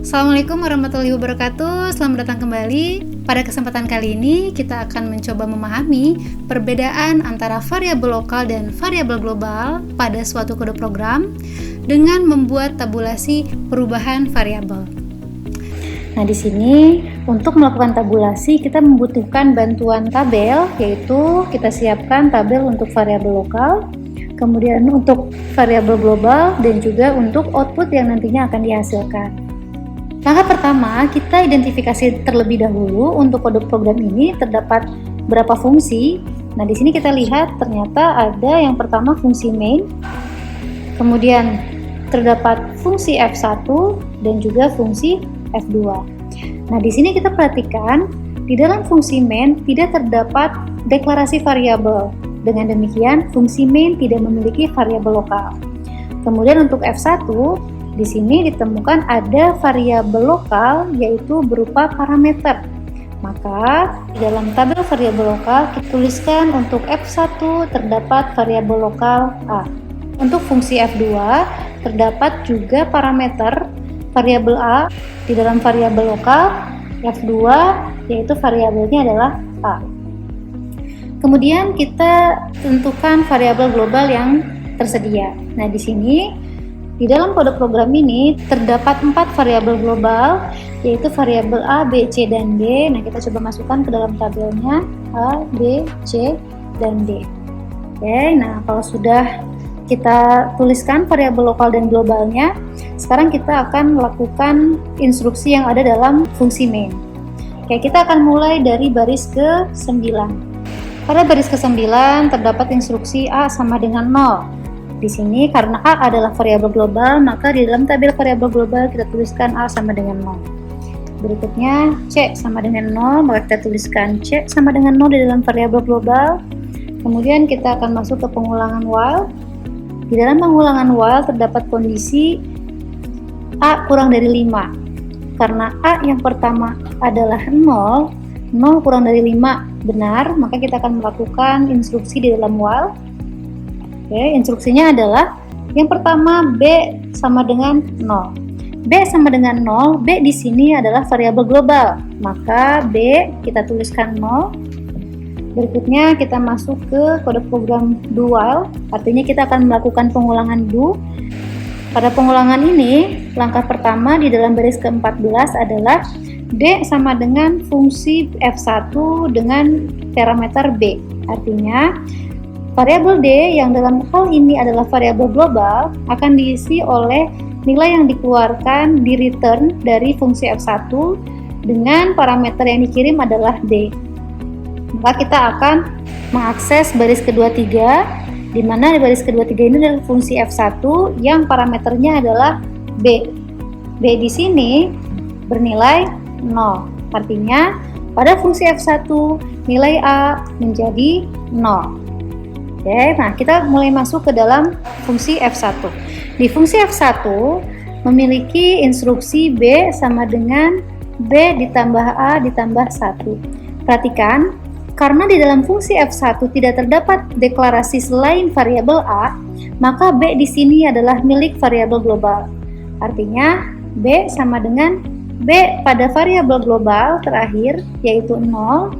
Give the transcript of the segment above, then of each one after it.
Assalamualaikum warahmatullahi wabarakatuh. Selamat datang kembali. Pada kesempatan kali ini kita akan mencoba memahami perbedaan antara variabel lokal dan variabel global pada suatu kode program dengan membuat tabulasi perubahan variabel. Nah, di sini untuk melakukan tabulasi kita membutuhkan bantuan tabel, yaitu kita siapkan tabel untuk variabel lokal, kemudian untuk variabel global, dan juga untuk output yang nantinya akan dihasilkan. Langkah pertama, kita identifikasi terlebih dahulu untuk kode program ini terdapat berapa fungsi. Nah, di sini kita lihat ternyata ada yang pertama fungsi main, kemudian terdapat fungsi F1 dan juga fungsi F2. Nah, di sini kita perhatikan di dalam fungsi main tidak terdapat deklarasi variabel. Dengan demikian, fungsi main tidak memiliki variabel lokal. Kemudian untuk F1, di sini ditemukan ada variabel lokal yaitu berupa parameter. Maka di dalam tabel variabel lokal kita tuliskan untuk F1 terdapat variabel lokal A. Untuk fungsi F2 terdapat juga parameter variabel A di dalam variabel lokal F2 yaitu variabelnya adalah A. Kemudian kita tentukan variabel global yang tersedia. Nah, di sini di dalam kode program ini terdapat 4 variabel global, yaitu variabel A, B, C, dan D. Nah, kita coba masukkan ke dalam tabelnya A, B, C, dan D. Oke, nah kalau sudah kita tuliskan variabel lokal dan globalnya, sekarang kita akan melakukan instruksi yang ada dalam fungsi main. Oke, kita akan mulai dari baris ke-9. Pada baris ke-9 terdapat instruksi A sama dengan 0. Di sini karena A adalah variabel global, maka di dalam tabel variabel global kita tuliskan A sama dengan 0. Berikutnya C sama dengan 0, maka kita tuliskan C sama dengan 0 di dalam variabel global. Kemudian kita akan masuk ke pengulangan while. Di dalam pengulangan while terdapat kondisi A kurang dari 5. Karena A yang pertama adalah 0, 0 kurang dari 5 benar, maka kita akan melakukan instruksi di dalam while. Oke, instruksinya adalah yang pertama B sama dengan 0. B sama dengan 0, B di sini adalah variabel global, maka B kita tuliskan 0. Berikutnya kita masuk ke kode program do while, artinya kita akan melakukan pengulangan do. Pada pengulangan ini, langkah pertama di dalam baris ke-14 adalah D sama dengan fungsi F1 dengan parameter B, artinya variabel D yang dalam hal ini adalah variabel global akan diisi oleh nilai yang dikeluarkan di return dari fungsi F1 dengan parameter yang dikirim adalah D. Maka kita akan mengakses baris kedua 3, di mana di baris kedua 3 ini adalah fungsi F1 yang parameternya adalah B. B di sini bernilai 0. Artinya pada fungsi F1 nilai A menjadi 0. Oke, nah kita mulai masuk ke dalam fungsi F1. Di fungsi F1 memiliki instruksi B sama dengan B ditambah A ditambah 1. Perhatikan, karena di dalam fungsi F1 tidak terdapat deklarasi selain variabel A, maka B di sini adalah milik variabel global. Artinya B sama dengan B pada variabel global terakhir yaitu 0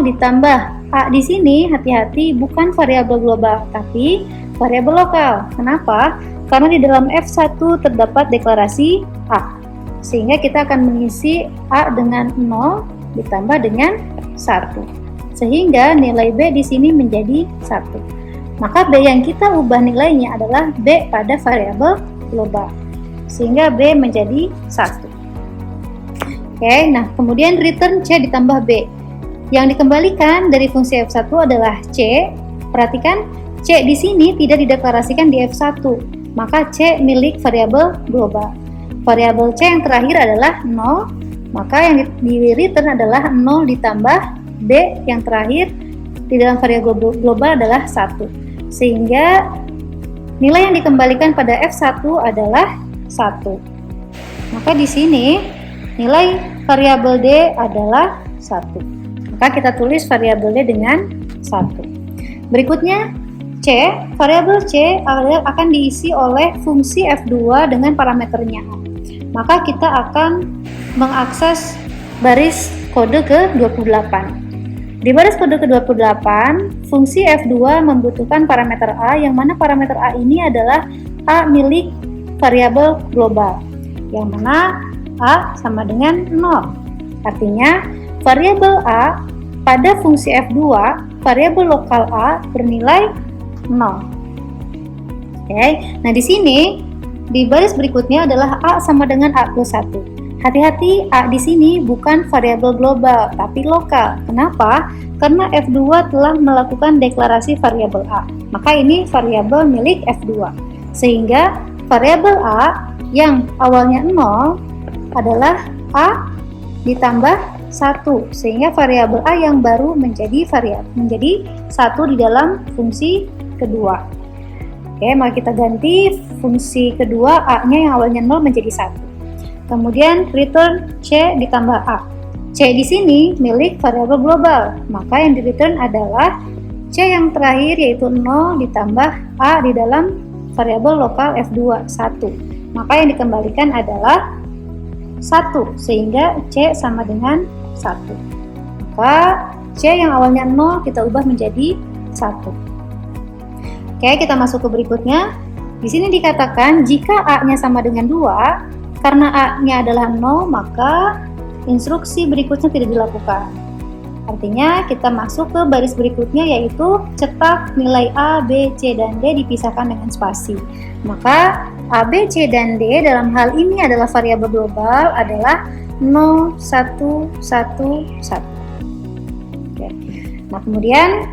ditambah A di sini, hati-hati, bukan variabel global, tapi variabel lokal. Kenapa? Karena di dalam F1 terdapat deklarasi A. Sehingga kita akan mengisi A dengan 0 ditambah dengan 1. Sehingga nilai B di sini menjadi 1. Maka B yang kita ubah nilainya adalah B pada variabel global. Sehingga B menjadi 1. Oke, nah kemudian return C ditambah B. Yang dikembalikan dari fungsi F1 adalah C. Perhatikan, C di sini tidak dideklarasikan di F1, maka C milik variabel global. Variabel C yang terakhir adalah 0, maka yang di return adalah 0 ditambah B yang terakhir di dalam variabel global adalah 1. Sehingga nilai yang dikembalikan pada F1 adalah 1. Maka di sini nilai variabel D adalah 1. Maka kita tulis variabel D dengan 1. Berikutnya C, variabel C akan diisi oleh fungsi F2 dengan parameternya A. maka kita akan mengakses baris kode ke-28. Di baris kode ke-28, fungsi F2 membutuhkan parameter A, yang mana parameter A ini adalah A milik variabel global, yang mana A sama dengan 0. Artinya, variabel A pada fungsi F2, variabel lokal A bernilai 0. Oke, nah di sini di baris berikutnya adalah A sama dengan A plus 1. Hati-hati, A di sini bukan variabel global, tapi lokal. Kenapa? Karena F2 telah melakukan deklarasi variabel A. Maka ini variabel milik F2. Sehingga variabel A yang awalnya 0 adalah A ditambah 1. Sehingga variabel A yang baru menjadi 1 di dalam fungsi kedua. Oke, maka kita ganti fungsi kedua A-nya yang awalnya 0 menjadi 1. Kemudian return C ditambah A. C di sini milik variabel global, maka yang di return adalah C yang terakhir yaitu 0 ditambah A di dalam variabel lokal F2 1. Maka yang dikembalikan adalah 1, sehingga C sama dengan 1. Maka C yang awalnya 0 kita ubah menjadi 1. Oke, kita masuk ke berikutnya. Di sini dikatakan jika A-nya sama dengan 2, karena A-nya adalah 0, maka instruksi berikutnya tidak dilakukan. Artinya kita masuk ke baris berikutnya, yaitu cetak nilai A, B, C, dan D dipisahkan dengan spasi. Maka A, B, C, dan D dalam hal ini adalah variabel global adalah 0, 1, 1, 1. Oke. Nah, kemudian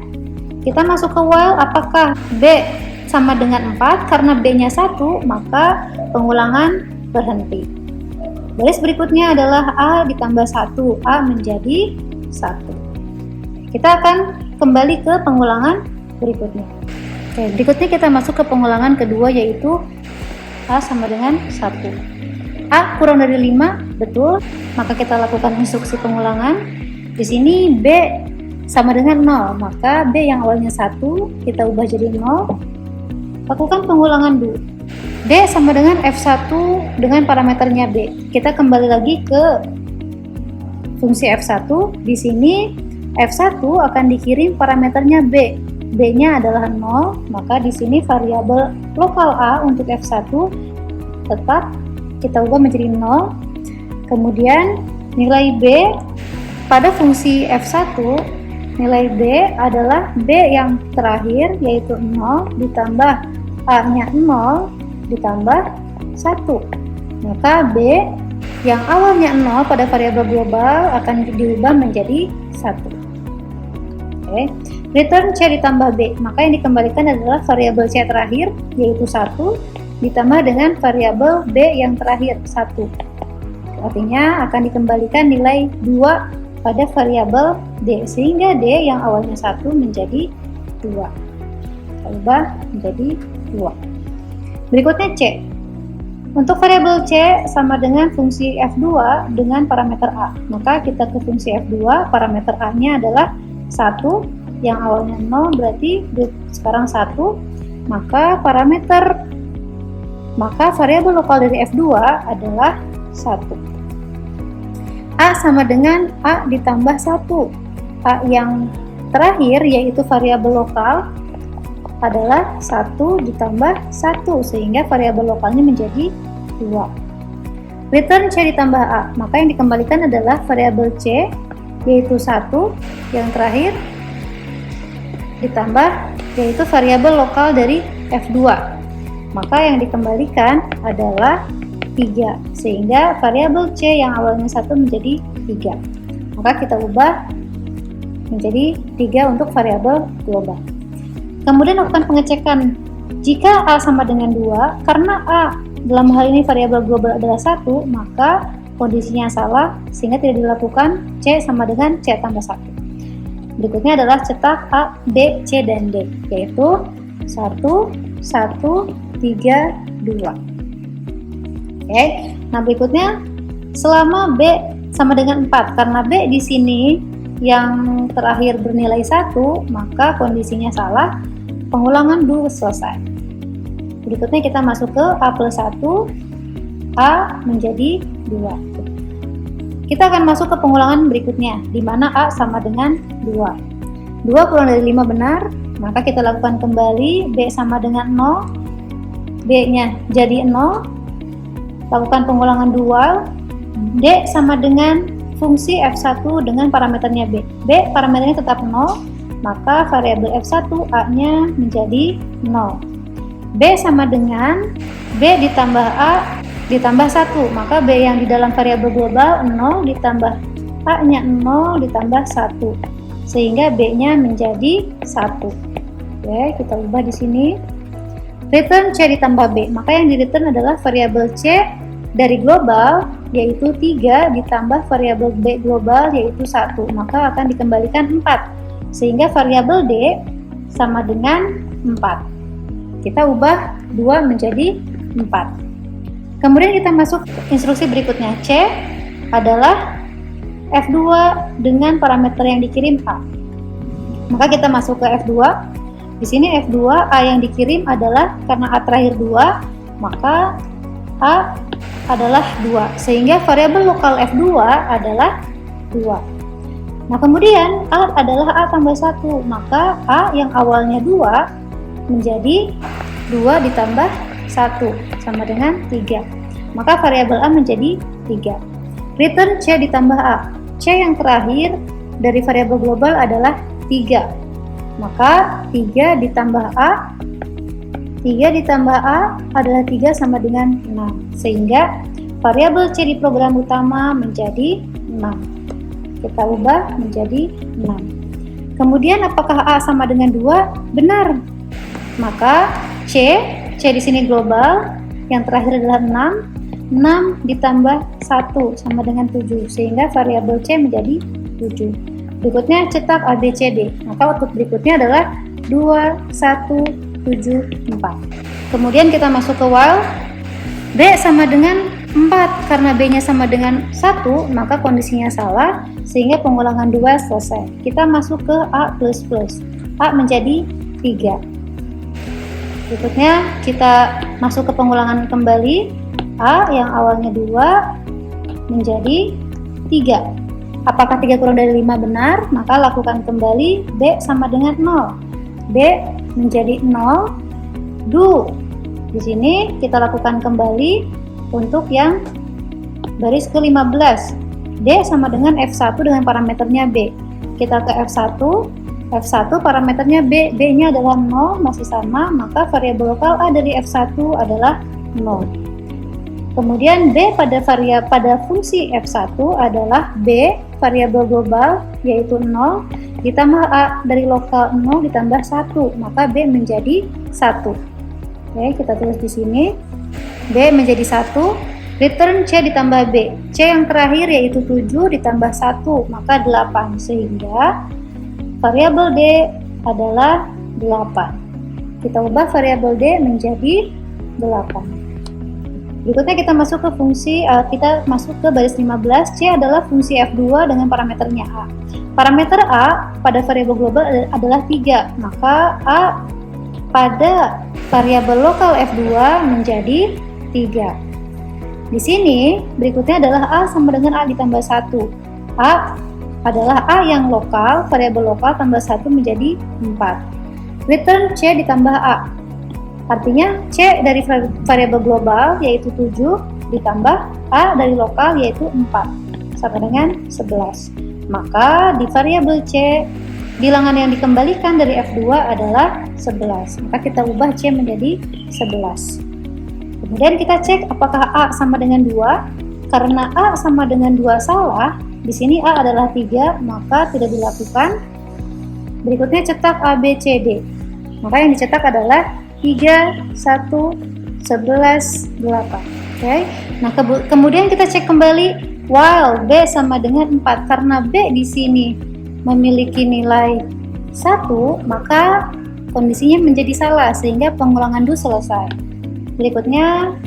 kita masuk ke while. Apakah B sama dengan 4? Karena B-nya 1, maka pengulangan berhenti. Baris berikutnya adalah A ditambah 1, A menjadi 1. Kita akan kembali ke pengulangan berikutnya. Oke, berikutnya kita masuk ke pengulangan kedua, yaitu A sama dengan 1. A kurang dari 5, betul, maka kita lakukan instruksi pengulangan. Di sini B sama dengan 0, maka B yang awalnya 1 kita ubah jadi 0. Lakukan pengulangan dulu. D sama dengan F1 dengan parameternya B. Kita kembali lagi ke fungsi F1. Di sini F1 akan dikirim parameternya B. B-nya adalah 0, maka di sini variabel lokal A untuk F1 tetap kita ubah menjadi 0. Kemudian nilai B pada fungsi F1, nilai B adalah B yang terakhir yaitu 0 ditambah A-nya 0 ditambah 1. Maka B yang awalnya 0 pada variabel global akan diubah menjadi 1. Oke. Return C ditambah B, maka yang dikembalikan adalah variabel C terakhir yaitu 1 ditambah dengan variabel B yang terakhir 1. Artinya akan dikembalikan nilai 2 pada variabel D, sehingga D yang awalnya 1 menjadi 2. Kita ubah menjadi 2. Berikutnya C. Untuk variabel C sama dengan fungsi F2 dengan parameter A. Maka kita ke fungsi F2, parameter A-nya adalah 1, yang awalnya 0 berarti sekarang 1. Maka variabel lokal dari F2 adalah 1. A sama dengan A ditambah 1. A yang terakhir yaitu variabel lokal adalah 1 ditambah 1, sehingga variabel lokalnya menjadi 2. Return C ditambah A, maka yang dikembalikan adalah variabel C yaitu 1 yang terakhir ditambah yaitu variabel lokal dari F2, maka yang dikembalikan adalah 3, sehingga variabel C yang awalnya 1 menjadi 3. Maka kita ubah menjadi 3 untuk variabel global. Kemudian lakukan pengecekan. Jika A sama dengan 2, karena A dalam hal ini variabel global adalah 1, maka kondisinya salah sehingga tidak dilakukan C sama dengan C tambah 1. Berikutnya adalah cetak A, B, C, dan D, yaitu 1, 1, 3, 2. Oke, nah berikutnya selama B sama dengan 4, karena B di sini yang terakhir bernilai 1, maka kondisinya salah, pengulangan dulu selesai. Berikutnya kita masuk ke A plus 1. A menjadi 2. Kita akan masuk ke pengulangan berikutnya, di mana A sama dengan 2. 2 kurang dari 5 benar, maka kita lakukan kembali. B sama dengan 0, B-nya jadi 0. Lakukan pengulangan dual. D sama dengan fungsi F1 dengan parameternya B. B parameternya tetap 0, maka variabel F1 A-nya menjadi 0. B sama dengan B ditambah A ditambah 1, maka B yang di dalam variabel global 0 ditambah A-nya 0 ditambah 1, sehingga B-nya menjadi 1. Oke, kita ubah di sini. Return C ditambah B, maka yang di return adalah variabel C dari global, yaitu 3 ditambah variabel B global, yaitu 1, maka akan dikembalikan 4, sehingga variabel D sama dengan 4. Kita ubah 2 menjadi 4. Kemudian kita masuk instruksi berikutnya. C adalah F2 dengan parameter yang dikirim A. Maka kita masuk ke F2. Di sini F2 A yang dikirim adalah, karena A terakhir 2, maka A adalah 2, sehingga variabel lokal F2 adalah 2. Nah, kemudian A adalah A tambah 1, maka A yang awalnya 2 menjadi 2 ditambah 1 sama dengan 3, maka variabel A menjadi 3. Return C ditambah A. C yang terakhir dari variabel global adalah 3, maka 3 ditambah A, 3 ditambah A adalah 3 sama dengan 6, sehingga variabel C di program utama menjadi 6. Kita ubah menjadi 6. Kemudian apakah A sama dengan 2? Benar. Maka C di sini global, yang terakhir adalah 6 ditambah 1 sama dengan 7, sehingga variabel C menjadi 7. Berikutnya cetak ABCD, maka output berikutnya adalah 2, 1, 7, 4. Kemudian kita masuk ke while. B sama dengan 4, karena B nya sama dengan 1, maka kondisinya salah, sehingga pengulangan 2 selesai. Kita masuk ke A++, A menjadi 3. Berikutnya kita masuk ke pengulangan kembali. A yang awalnya 2 menjadi 3. Apakah 3 kurang dari 5 benar? Maka lakukan kembali. B sama dengan 0. B menjadi 0. Do. Di sini kita lakukan kembali untuk yang baris ke-15. D sama dengan F1 dengan parameternya B. Kita ke F1 parameternya B, B-nya adalah 0, masih sama, maka variabel lokal A dari F1 adalah 0. Kemudian B pada fungsi F1 adalah B variabel global, yaitu 0, ditambah A dari lokal 0 ditambah 1, maka B menjadi 1. Oke, kita tulis di sini. B menjadi 1, return C ditambah B. C yang terakhir yaitu 7 ditambah 1, maka 8, sehingga variabel D adalah 8. Kita ubah variabel D menjadi 8. Berikutnya kita masuk ke fungsi, kita masuk ke baris 15. C adalah fungsi F2 dengan parameternya A. Parameter A pada variabel global adalah 3, maka A pada variabel lokal F2 menjadi 3. Di sini berikutnya adalah A sama dengan A ditambah 1. A adalah A yang lokal, variabel lokal tambah 1 menjadi 4. Return C ditambah A. Artinya C dari variabel global yaitu 7 ditambah A dari lokal yaitu 4 sama dengan 11. Maka di variabel C bilangan yang dikembalikan dari F2 adalah 11. Maka kita ubah C menjadi 11. Kemudian kita cek apakah A sama dengan 2. Karena A sama dengan 2 salah, di sini A adalah 3, maka tidak dilakukan. Berikutnya cetak ABCD. Maka yang dicetak adalah 3, 1, 11, 8. Oke. Nah, kemudian kita cek kembali while B sama dengan 4. Karena B di sini memiliki nilai 1, maka kondisinya menjadi salah sehingga pengulangan do selesai. Berikutnya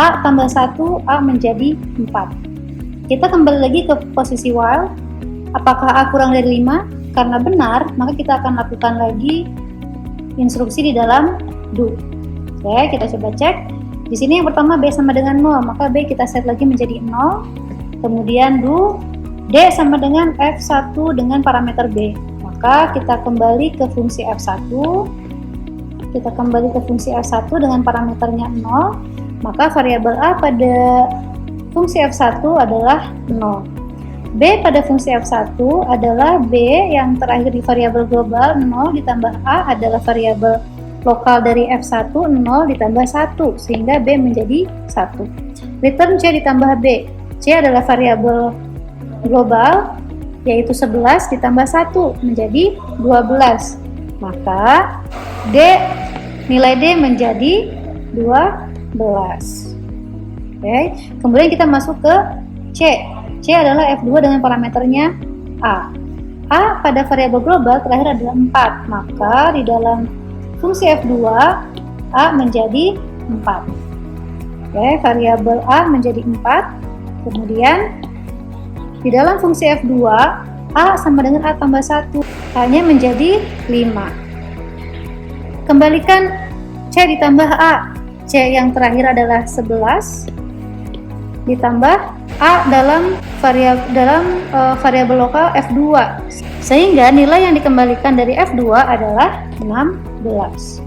A tambah 1, A menjadi 4. Kita kembali lagi ke posisi while. Apakah A kurang dari 5? Karena benar, maka kita akan lakukan lagi instruksi di dalam do. Oke, kita coba cek. Di sini yang pertama B sama dengan 0, maka B kita set lagi menjadi 0. Kemudian D sama dengan F1 dengan parameter B. Maka kita kembali ke fungsi F1. Kita kembali ke fungsi F1 dengan parameternya 0. Maka variabel A pada fungsi F1 adalah 0. B pada fungsi F1 adalah B yang terakhir di variabel global 0 ditambah A adalah variabel lokal dari F1 0 ditambah 1 sehingga B menjadi 1. Return C ditambah B. C adalah variabel global yaitu 11 ditambah 1 menjadi 12. Maka nilai D menjadi 12. Oke. Kemudian kita masuk ke C. C adalah F2 dengan parameternya A. A pada variabel global terakhir adalah 4. Maka di dalam fungsi F2 A menjadi 4. Oke, variabel A menjadi 4. Kemudian di dalam fungsi F2 A sama dengan A tambah 1. A-nya menjadi 5. Kembalikan C ditambah A. C yang terakhir adalah 11 ditambah A dalam variabel lokal F2 sehingga nilai yang dikembalikan dari F2 adalah 16.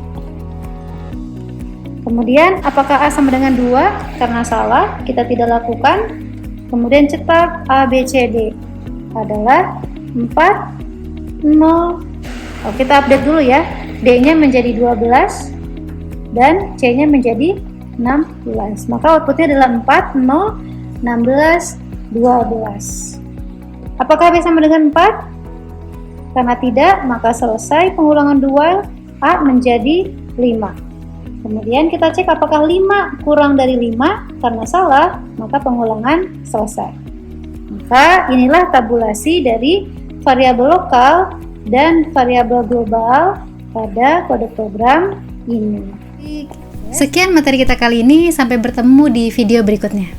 Kemudian apakah A sama dengan 2? Karena salah kita tidak lakukan. Kemudian cetak A, B, C, D adalah 4, 0. Kita update dulu ya. D-nya menjadi 12 dan C-nya menjadi 16. Maka outputnya adalah 4, 0, 16, 12. Apakah B sama dengan 4? Karena tidak, maka selesai pengulangan dual A menjadi 5. Kemudian kita cek apakah 5 kurang dari 5. Karena salah, maka pengulangan selesai. Maka inilah tabulasi dari variabel lokal dan variabel global pada kode program ini. Sekian materi kita kali ini, sampai bertemu di video berikutnya.